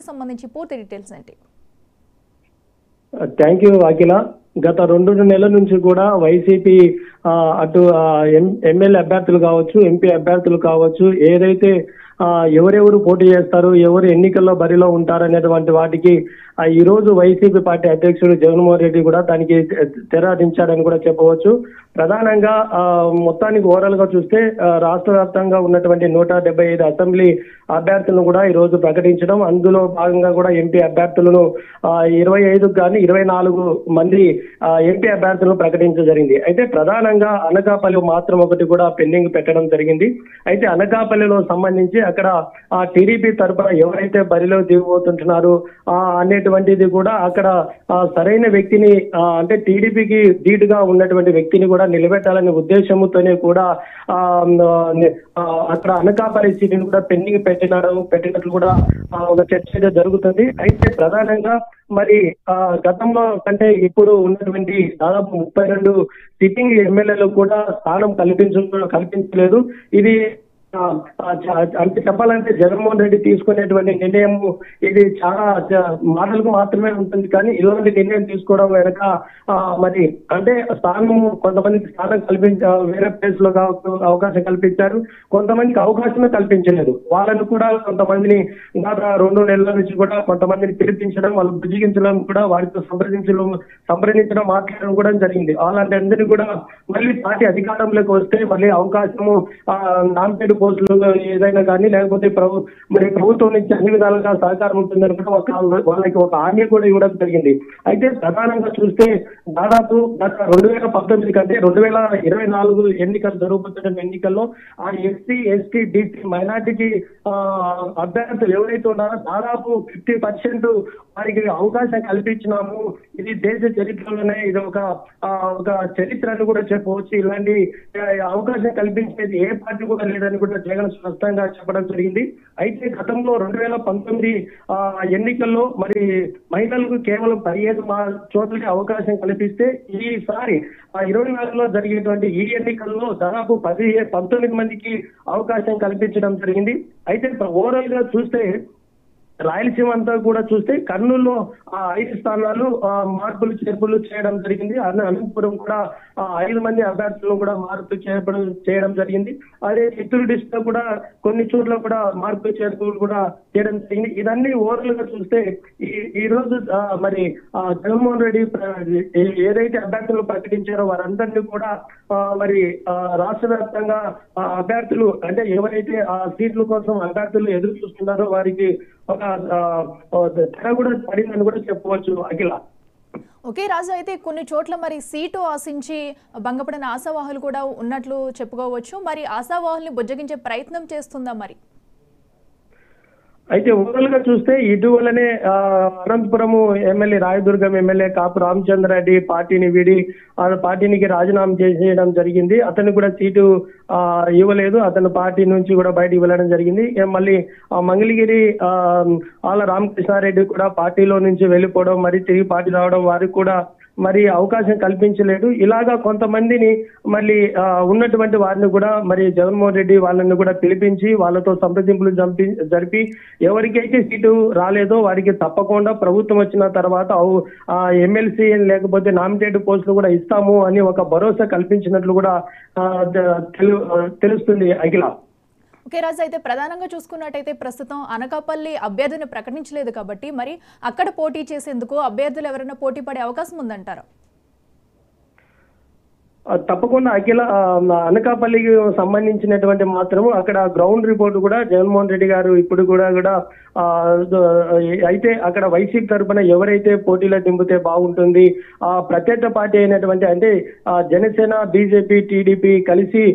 సంబంధించి పూర్తి డీటెయిల్స్ ఏంటి? థ్యాంక్ యూ అఖిల. గత 2 నెలల నుంచి కూడా వైసీపీ అటు ఎమ్మెల్యే అభ్యర్థులు కావచ్చు, ఎంపీ అభ్యర్థులు కావచ్చు, ఏదైతే ఎవరెవరు పోటీ చేస్తారు, ఎవరు ఎన్నికల్లో బరిలో ఉంటారు అనేటువంటి వాటికి ఈ రోజు వైసీపీ పార్టీ అధ్యక్షుడు జగన్మోహన్ రెడ్డి కూడా దానికి తెరదించాడని కూడా చెప్పవచ్చు. ప్రధానంగా మొత్తానికి ఓవరాల్ గా చూస్తే రాష్ట్ర వ్యాప్తంగా ఉన్నటువంటి 175 అసెంబ్లీ అభ్యర్థులను కూడా ఈ రోజు ప్రకటించడం, అందులో భాగంగా కూడా ఎంపీ అభ్యర్థులను 25 కానీ 24 మంది ఎంపీ అభ్యర్థులను ప్రకటించడం జరిగింది. అయితే ప్రధానంగా అనకాపల్లి మాత్రం ఒకటి కూడా పెండింగ్ పెట్టడం జరిగింది. అయితే అనకాపల్లిలో సంబంధించి అక్కడ టీడీపీ తరఫున ఎవరైతే బరిలో దిగబోతుంటున్నారో అనేటువంటిది కూడా అక్కడ సరైన వ్యక్తిని అంటే టీడీపీకి ధీటుగా ఉన్నటువంటి వ్యక్తిని కూడా నిలబెట్టాలనే ఉద్దేశంతోనే కూడా అక్కడ అనకాపల్లి సీటుని కూడా పెండింగ్ పెట్టినట్లు కూడా ఒక చర్చ జరుగుతుంది. అయితే ప్రధానంగా మరి గతంలో కంటే ఇప్పుడు ఉన్నటువంటి దాదాపు 32 సిట్టింగ్ ఎమ్మెల్యేలు కూడా స్థానం కల్పించలేదు. ఇది అంటే చెప్పాలంటే జగన్మోహన్ రెడ్డి తీసుకునేటువంటి నిర్ణయం ఇది చాలా మాటలకు మాత్రమే ఉంటుంది, కానీ ఇలాంటి నిర్ణయం తీసుకోవడం వెనక మరి అంటే కొంతమందికి స్థానం వేరే ప్లేస్ లో అవకాశం కల్పించారు, కొంతమందికి అవకాశమే కల్పించలేదు. వాళ్ళను కూడా కొంతమందిని గత 2 నెలల నుంచి కూడా కొంతమందిని పిలిపించడం, వాళ్ళు బుజ్జిగించడం కూడా, వారితో సంప్రదించడం మాట్లాడడం కూడా జరిగింది. అలాంటి అందరినీ కూడా మళ్ళీ పార్టీ అధికారంలోకి వస్తే మళ్ళీ అవకాశము నామినేటెడ్ పోస్టులు ఏదైనా కానీ లేకపోతే ప్రభుత్వం నుంచి అన్ని విధాలుగా సహకారం ఉంటుందని కూడా వాళ్ళకి ఒక హామీ కూడా ఇవ్వడం జరిగింది. అయితే ప్రధానంగా చూస్తే దాదాపు గత 2019 కంటే 2024 ఎన్నికలు జరుగుతున్న ఎన్నికల్లో ఆ ఎస్సీ, ఎస్టీ, బీసీ మైనార్టీకి అభ్యర్థులు ఎవరైతే ఉన్నారో దాదాపు 50% వారికి అవకాశం కల్పించినాము. ఇది దేశ చరిత్రలోనే ఇది ఒక చరిత్ర అని కూడా చెప్పవచ్చు. ఇలాంటి అవకాశం కల్పించేది ఏ పార్టీ కూడా లేదని కూడా జగన్ స్పష్టంగా చెప్పడం జరిగింది. అయితే గతంలో 2019 ఎన్నికల్లో మరి మహిళలకు కేవలం 15 చోట్లకి అవకాశం కల్పిస్తే ఈసారి 24లో జరిగేటువంటి ఈ ఎన్నికల్లో దాదాపు 19 మందికి అవకాశం కల్పించడం జరిగింది. అయితే ఓవరాల్ గా చూస్తే రాయలసీమ అంతా కూడా చూస్తే కర్నూలులో 5 స్థానాలు మార్పులు చేర్పులు చేయడం జరిగింది. అనంతపురం కూడా 5 మంది అభ్యర్థులను కూడా మార్పులు చేయడం జరిగింది. అదే చిత్తూరు డిస్ట్రిక్ట్ కూడా కొన్ని చోట్ల కూడా మార్పులు చేర్పులు కూడా చేయడం జరిగింది. ఇదన్నీ ఓవరాల్ గా చూస్తే ఈ రోజు మరి జగన్మోహన్ రెడ్డి ఏదైతే అభ్యర్థులు ప్రకటించారో వారందరినీ కూడా మరి రాష్ట్ర వ్యాప్తంగా అభ్యర్థులు అంటే ఎవరైతే ఆ సీట్ల కోసం అభ్యర్థులు ఎదురు చూస్తున్నారో వారికి ఒక తెర కూడా పడిందని కూడా చెప్పవచ్చు అఖిల. ఓకే రాజు, అయితే కొన్ని చోట్ల మరి సీటు ఆశించి భంగపడిన ఆశావాహులు కూడా ఉన్నట్లు చెప్పుకోవచ్చు. మరి ఆశావాహుల్ని బుజ్జగించే ప్రయత్నం చేస్తుందా మరి? అయితే ఓవరాల్ గా చూస్తే ఇటీవలనే అనంతపురము ఎమ్మెల్యే రాయదుర్గం ఎమ్మెల్యే కాపు రామచంద్రారెడ్డి పార్టీని వీడి పార్టీనికి రాజీనామా చేసేయడం జరిగింది. అతను కూడా సీటు ఇవ్వలేదు, అతను పార్టీ నుంచి కూడా బయటకు వెళ్ళడం జరిగింది. మళ్ళీ మంగళగిరి ఆళ్ళ రామకృష్ణారెడ్డి కూడా పార్టీలో నుంచి వెళ్ళిపోవడం, మరి తిరిగి పార్టీ రావడం, వారికి కూడా మరి అవకాశం కల్పించలేదు. ఇలాగా కొంతమందిని మళ్ళీ ఉన్నటువంటి వారిని కూడా మరి జగన్మోహన్ రెడ్డి వాళ్ళని కూడా పిలిపించి వాళ్ళతో సంప్రదింపులు జరిపి ఎవరికైతే సీటు రాలేదో వారికి తప్పకుండా ప్రభుత్వం వచ్చిన తర్వాత ఎమ్మెల్సీ లేకపోతే నామినేటెడ్ పోస్టులు కూడా ఇస్తాము అని ఒక భరోసా కల్పించినట్లు కూడా తెలుస్తుంది అఖిల. ఓకే రాజు, అయితే ప్రధానంగా చూసుకున్నట్టయితే ప్రస్తుతం అనకాపల్లి అభ్యర్థిని ప్రకటించలేదు కాబట్టి మరి అక్కడ పోటీ చేసేందుకు అభ్యర్థులు ఎవరైనా పోటీ పడే అవకాశం ఉందంటారా? తప్పకుండా అఖిల, అనకాపల్లికి సంబంధించినటువంటి మాత్రము అక్కడ గ్రౌండ్ రిపోర్ట్ కూడా జగన్మోహన్ రెడ్డి గారు ఇప్పుడు కూడా అయితే అక్కడ వైసీపీ తరఫున ఎవరైతే పోటీలో దింపితే బాగుంటుంది, ప్రత్యర్థ పార్టీ అయినటువంటి అంటే జనసేన, బీజేపీ, టీడీపీ కలిసి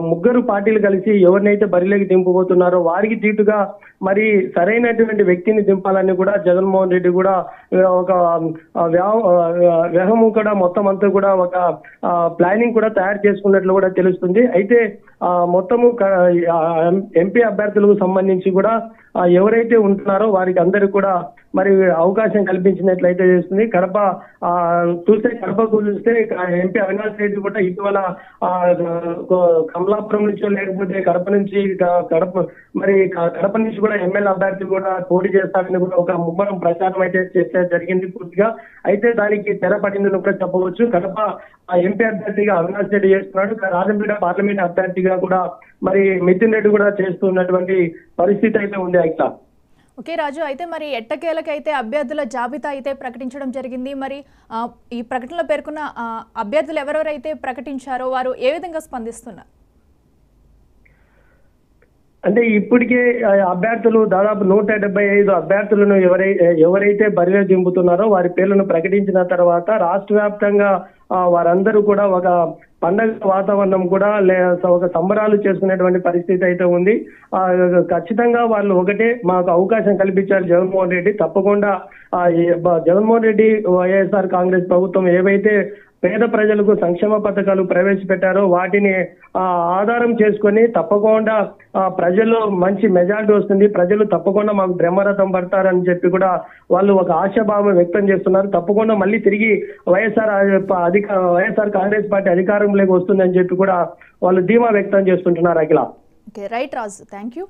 3 పార్టీలు కలిసి ఎవరినైతే బరిలోకి దింపబోతున్నారో వారికి తీటుగా మరి సరైనటువంటి వ్యక్తిని దింపాలని కూడా జగన్మోహన్ రెడ్డి కూడా ఒక వ్యూహము కూడా మొత్తం అంతా కూడా ఒక ప్లానింగ్ కూడా తయారు చేసుకున్నట్లు కూడా తెలుస్తుంది. అయితే మొత్తము ఎంపీ అభ్యర్థులకు సంబంధించి కూడా ఎవరైతే ఉంటున్నారో వారికి అందరూ కూడా మరి అవకాశం కల్పించినట్లయితే చేస్తుంది. కడప కడపకు చూస్తే ఎంపీ అవినాష్ రెడ్డి కూడా ఇటీవల కమలాపురం నుంచో లేకపోతే కడప నుంచి కడప నుంచి కూడా ఎమ్మెల్యే అభ్యర్థి కూడా పోటీ చేస్తారని కూడా ఒక ముమ్మరం ప్రచారం అయితే చేస్తే జరిగింది పూర్తిగా. అయితే దానికి తెరపడిందని కూడా చెప్పవచ్చు. కడప ఎంపీ అభ్యర్థిగా అవినాష్ రెడ్డి చేస్తున్నాడు, రాజంపేట పార్లమెంట్ అభ్యర్థిగా కూడా మరి మిథున్ రెడ్డి కూడా చేస్తున్నటువంటి పరిస్థితి అయితే ఉంది. అయితే ఓకే రాజు, అయితే మరి ఎట్టకేలకైతే అభ్యర్థుల జాబితా అయితే ప్రకటించడం జరిగింది. మరి ఈ ప్రకటనలో పేర్కొన్న అభ్యర్థులు ఎవరెవరైతే ప్రకటించారో వారు ఏ విధంగా స్పందిస్తున్నారు? అంటే ఇప్పటికే అభ్యర్థులు దాదాపు 175 అభ్యర్థులను ఎవరైతే బరిలో దింపుతున్నారో వారి పేర్లను ప్రకటించిన తర్వాత రాష్ట్ర వ్యాప్తంగా వారందరూ కూడా ఒక పండగ వాతావరణం కూడా ఒక సంబరాలు చేసుకునేటువంటి పరిస్థితి అయితే ఉంది. ఖచ్చితంగా వాళ్ళు ఒకటే, మాకు అవకాశం కల్పించారు జగన్మోహన్ రెడ్డి. తప్పకుండా జగన్మోహన్ రెడ్డి వైఎస్ఆర్ కాంగ్రెస్ ప్రభుత్వం ఏవైతే పేద ప్రజలకు సంక్షేమ పథకాలు ప్రవేశపెట్టారో వాటిని ఆధారం చేసుకొని తప్పకుండా ప్రజలు మంచి మెజారిటీ వస్తుంది, ప్రజలు తప్పకుండా మాకు బ్రహ్మరథం పడతారని చెప్పి కూడా వాళ్ళు ఒక ఆశాభావం వ్యక్తం చేస్తున్నారు. తప్పకుండా మళ్ళీ తిరిగి వైఎస్ఆర్ కాంగ్రెస్ పార్టీ అధికారంలోకి వస్తుందని చెప్పి కూడా వాళ్ళు ధీమా వ్యక్తం చేస్తుంటున్నారు. Akhila. Okay right Raju, thank you.